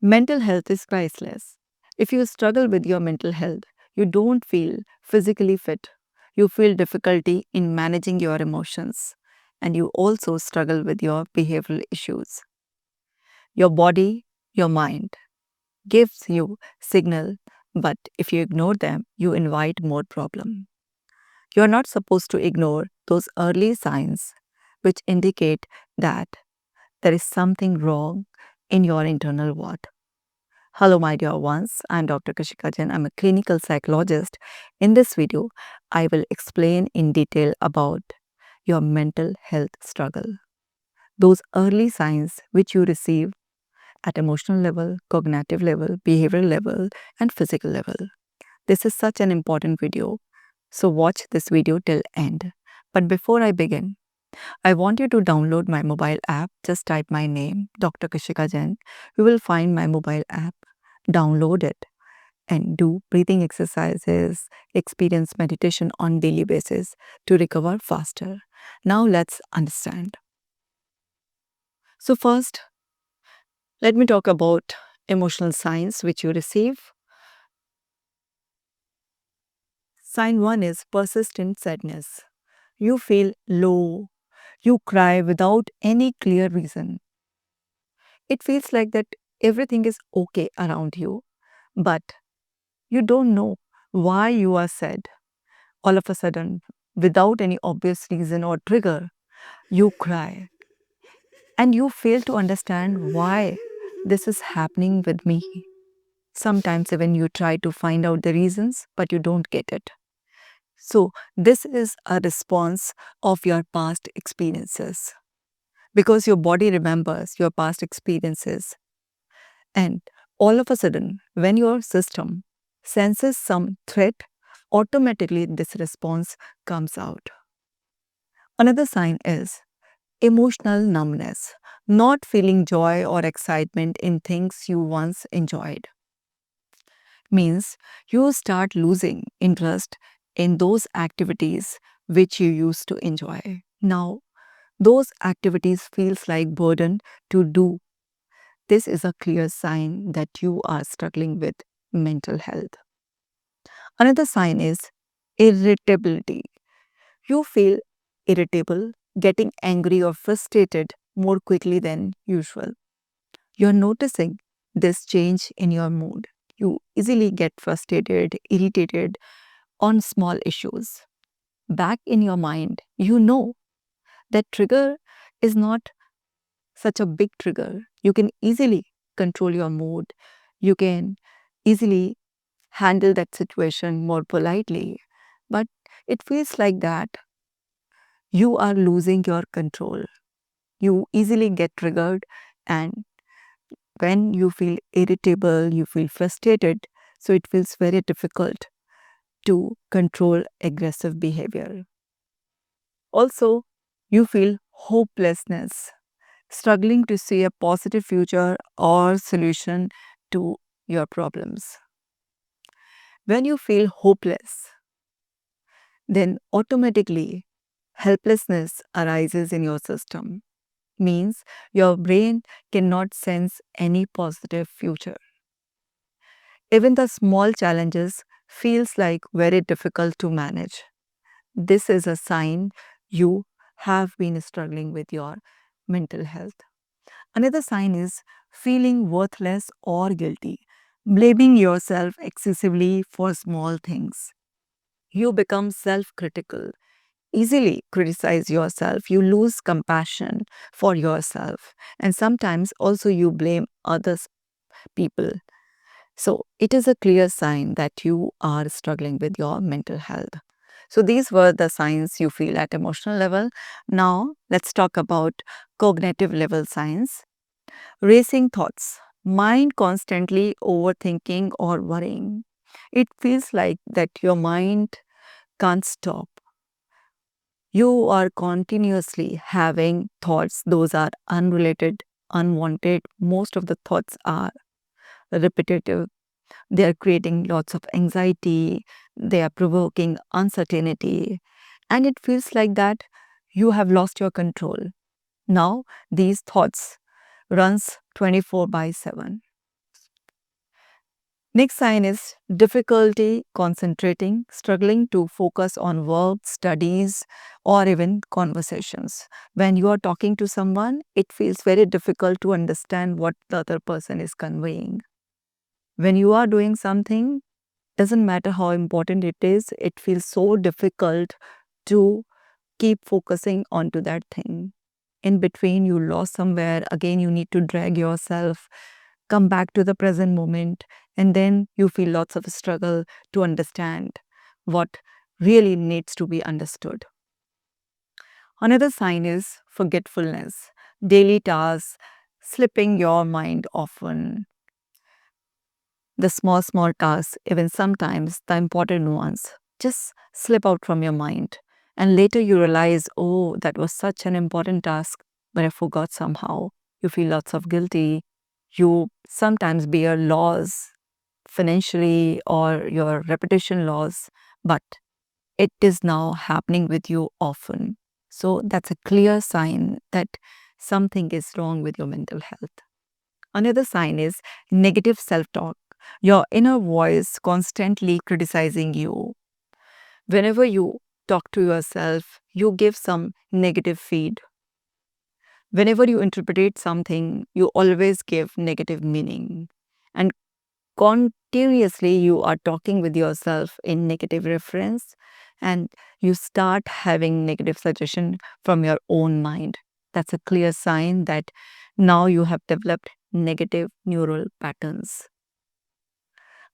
Mental health is priceless. If you struggle with your mental health, you don't feel physically fit. You feel difficulty in managing your emotions, and you also struggle with your behavioral issues. Your body, your mind gives you signal, but if you ignore them, you invite more problem. You are not supposed to ignore those early signs which indicate that there is something wrong in your internal world. Hello, my dear ones. I'm Dr. Kashika Jain. I'm a clinical psychologist. In this video, I will explain in detail about your mental health struggle. Those early signs which you receive at emotional level, cognitive level, behavioral level, and physical level. This is such an important video. So watch this video till end. But before I begin, I want you to download my mobile app. Just type my name, Dr. Kashika Jain. You will find my mobile app. Download it and do breathing exercises, experience meditation on daily basis to recover faster. Now let's understand. So first, let me talk about emotional signs which you receive. Sign 1 is persistent sadness. You feel low. You cry without any clear reason. It feels like that everything is okay around you, but you don't know why you are sad. All of a sudden, without any obvious reason or trigger, you cry and you fail to understand why this is happening with me. Sometimes, even you try to find out the reasons, but you don't get it. So, this is a response of your past experiences because your body remembers your past experiences. And all of a sudden, when your system senses some threat, automatically this response comes out. Another sign is emotional numbness, not feeling joy or excitement in things you once enjoyed. Means you start losing interest in those activities which you used to enjoy. Now, those activities feels like burden to do. This is a clear sign that you are struggling with mental health. Another sign is irritability. You feel irritable, getting angry or frustrated more quickly than usual. You're noticing this change in your mood. You easily get frustrated, irritated on small issues. Back in your mind, you know that trigger is not such a big trigger. You can easily control your mood. You can easily handle that situation more politely. But it feels like that you are losing your control. You easily get triggered, and when you feel irritable, you feel frustrated, so it feels very difficult to control aggressive behavior. Also, you feel hopelessness, struggling to see a positive future or solution to your problems. When you feel hopeless, then automatically helplessness arises in your system. Means your brain cannot sense any positive future. Even the small challenges feels like very difficult to manage. This is a sign you have been struggling with your mental health. Another sign is feeling worthless or guilty, blaming yourself excessively for small things. You become self-critical, easily criticize yourself, you lose compassion for yourself, and sometimes also you blame others people. So it is a clear sign that you are struggling with your mental health. So these were the signs you feel at emotional level. Now let's talk about cognitive level signs. Racing thoughts, mind constantly overthinking or worrying. It feels like that your mind can't stop. You are continuously having thoughts, those are unrelated, unwanted. Most of the thoughts are repetitive. They are creating lots of anxiety, they are provoking uncertainty, and it feels like that you have lost your control. Now, these thoughts runs 24 by 7. Next sign is difficulty concentrating, struggling to focus on work, studies, or even conversations. When you are talking to someone, it feels very difficult to understand what the other person is conveying. When you are doing something, doesn't matter how important it is, it feels so difficult to keep focusing onto that thing. In between, you lost somewhere, again, you need to drag yourself, come back to the present moment, and then you feel lots of struggle to understand what really needs to be understood. Another sign is forgetfulness, daily tasks, slipping your mind often. The small tasks, even sometimes the important ones, just slip out from your mind. And later you realize, oh, that was such an important task, but I forgot somehow. You feel lots of guilty. You sometimes bear loss financially or your reputation loss, but it is now happening with you often. So that's a clear sign that something is wrong with your mental health. Another sign is negative self talk, your inner voice constantly criticizing you. Whenever you talk to yourself, you give some negative feed. Whenever you interpret something, you always give negative meaning. And continuously, you are talking with yourself in negative reference and you start having negative suggestion from your own mind. That's a clear sign that now you have developed negative neural patterns.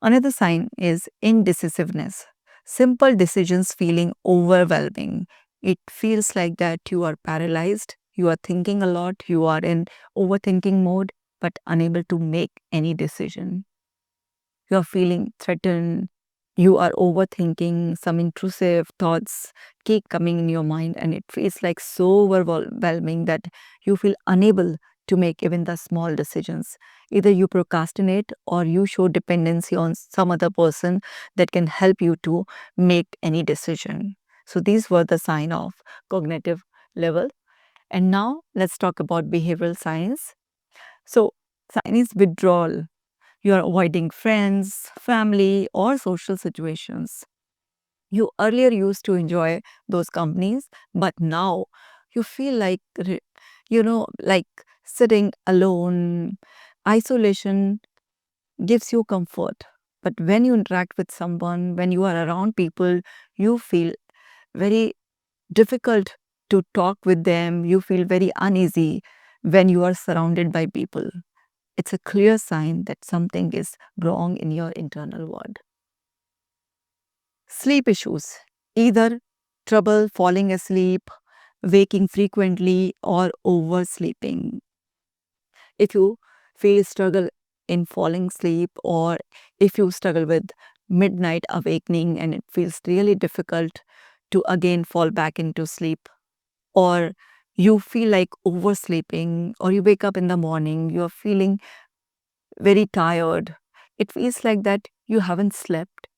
Another sign is indecisiveness. Simple decisions feeling overwhelming. It feels like that you are paralyzed, you are thinking a lot, you are in overthinking mode, but unable to make any decision. You are feeling threatened, you are overthinking, some intrusive thoughts keep coming in your mind, and it feels like so overwhelming that you feel unable to make even the small decisions. Either you procrastinate or you show dependency on some other person that can help you to make any decision. So these were the sign of cognitive level. And now let's talk about behavioral science. So sign is withdrawal. You are avoiding friends, family, or social situations. You earlier used to enjoy those companies, but now you feel like, like sitting alone. Isolation gives you comfort. But when you interact with someone, when you are around people, you feel very difficult to talk with them. You feel very uneasy when you are surrounded by people. It's a clear sign that something is wrong in your internal world. Sleep issues, either trouble falling asleep, waking frequently, or oversleeping. If you feel struggle in falling asleep, or if you struggle with midnight awakening and it feels really difficult to again fall back into sleep, or you feel like oversleeping, or you wake up in the morning, you're feeling very tired. It feels like that you haven't slept.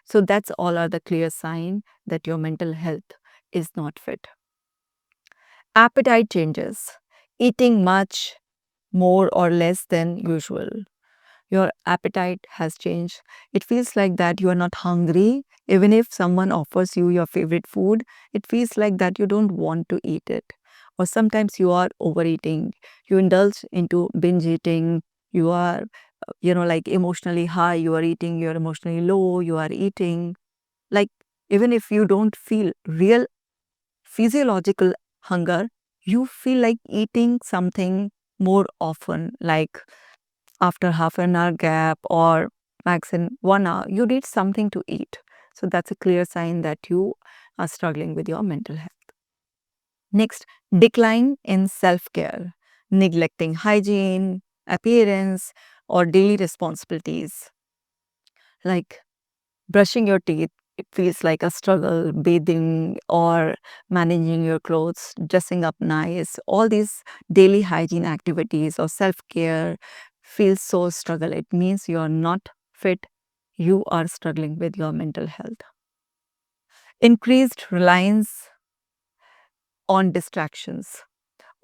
So that's all are the clear sign that your mental health is not fit. Appetite changes. Eating much more or less than usual. Your appetite has changed. It feels like that you are not hungry. Even if someone offers you your favorite food, it feels like that you don't want to eat it. Or sometimes you are overeating. You indulge into binge eating. You are, like emotionally high, you are eating, you are emotionally low, you are eating. Like, even if you don't feel real physiological hunger, you feel like eating something more often, like after half an hour gap or max in 1 hour, you need something to eat. So that's a clear sign that you are struggling with your mental health. Next, decline in self care, neglecting hygiene, appearance, or daily responsibilities. Like brushing your teeth, it feels like a struggle, bathing or managing your clothes, dressing up nice, all these daily hygiene activities or self-care feels so struggle. It means you are not fit, you are struggling with your mental health. Increased reliance on distractions,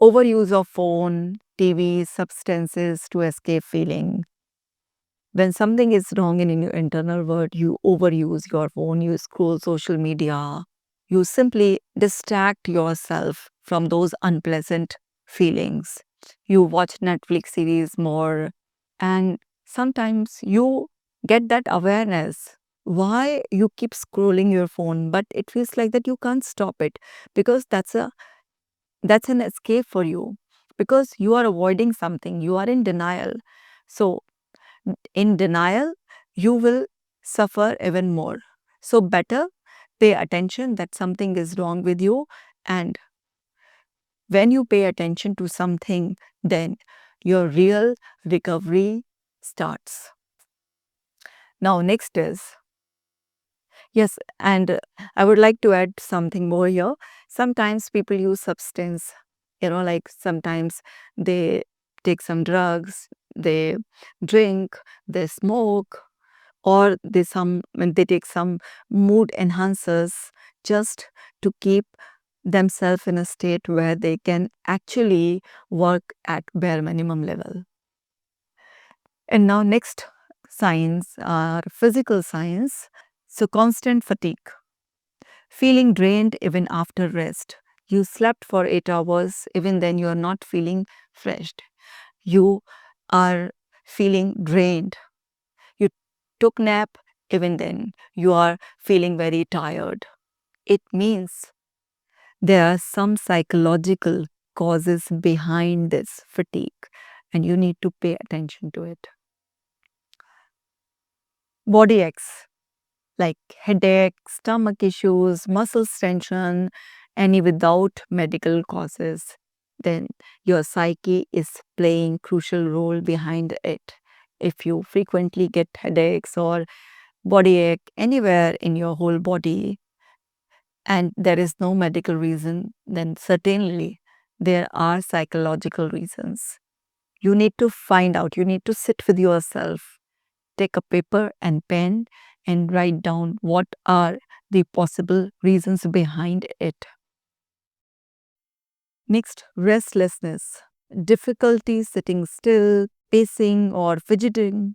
overuse of phone, TV, substances to escape feeling. When something is wrong in your internal world, you overuse your phone, you scroll social media, you simply distract yourself from those unpleasant feelings. You watch Netflix series more, and sometimes you get that awareness why you keep scrolling your phone, but it feels like that you can't stop it because that's an escape for you, because you are avoiding something, you are in denial. So in denial, you will suffer even more. So better pay attention that something is wrong with you, and when you pay attention to something, then your real recovery starts. Now next is, yes, and I would like to add something more here. Sometimes people use substance, like sometimes they take some drugs, they drink, they smoke, or they take some mood enhancers just to keep themselves in a state where they can actually work at bare minimum level. And now next signs are physical signs. So constant fatigue, feeling drained even after rest. You slept for 8 hours, even then you are not feeling fresh. You are feeling drained. You took nap, even then you are feeling very tired. It means there are some psychological causes behind this fatigue, and you need to pay attention to it. Body aches like headache, stomach issues, muscle tension, any without medical causes, then your psyche is playing crucial role behind it. If you frequently get headaches or body ache anywhere in your whole body and there is no medical reason, then certainly there are psychological reasons. You need to find out, you need to sit with yourself, take a paper and pen and write down what are the possible reasons behind it. Next, restlessness, difficulty sitting still, pacing or fidgeting.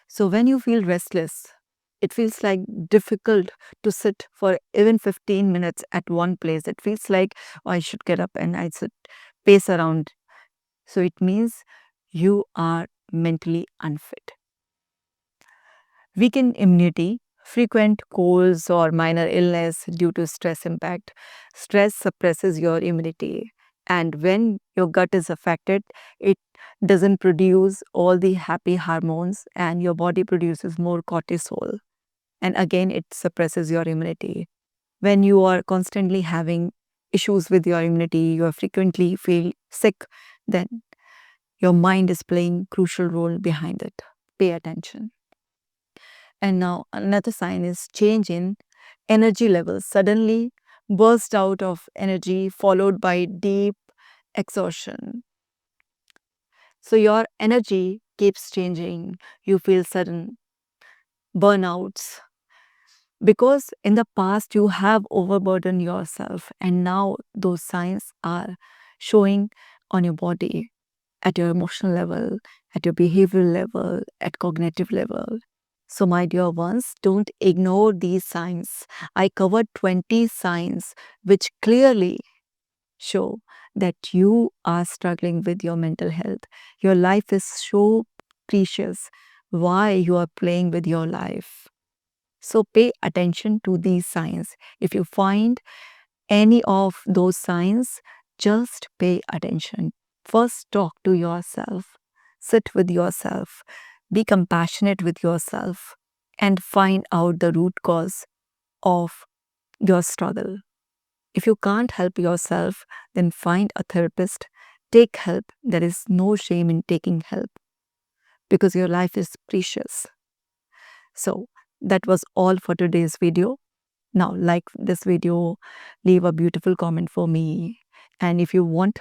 So when you feel restless, it feels like difficult to sit for even 15 minutes at one place. It feels like, oh, I should get up and I should pace around. So it means you are mentally unfit. Weakened immunity, frequent colds or minor illness due to stress impact. Stress suppresses your immunity, and when your gut is affected, it doesn't produce all the happy hormones and your body produces more cortisol, and again it suppresses your immunity. When you are constantly having issues with your immunity, you are frequently feel sick, then your mind is playing crucial role behind it. Pay attention. And now another sign is change in energy levels. Suddenly burst out of energy followed by deep exhaustion. So your energy keeps changing. You feel sudden burnouts because in the past you have overburdened yourself and now those signs are showing on your body, at your emotional level, at your behavioral level, at cognitive level. So, my dear ones, don't ignore these signs. I covered 20 signs which clearly show that you are struggling with your mental health. Your life is so precious. Why you are playing with your life? So, pay attention to these signs. If you find any of those signs, just pay attention. First, talk to yourself, sit with yourself, be compassionate with yourself, and find out the root cause of your struggle. If you can't help yourself, then find a therapist, take help. There is no shame in taking help because your life is precious. So, that was all for today's video. Now, like this video, leave a beautiful comment for me. And if you want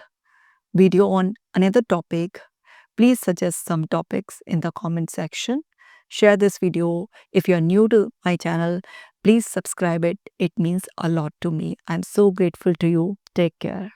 video on another topic, please suggest some topics in the comment section. Share this video. If you're new to my channel, please subscribe it. It means a lot to me. I'm so grateful to you. Take care.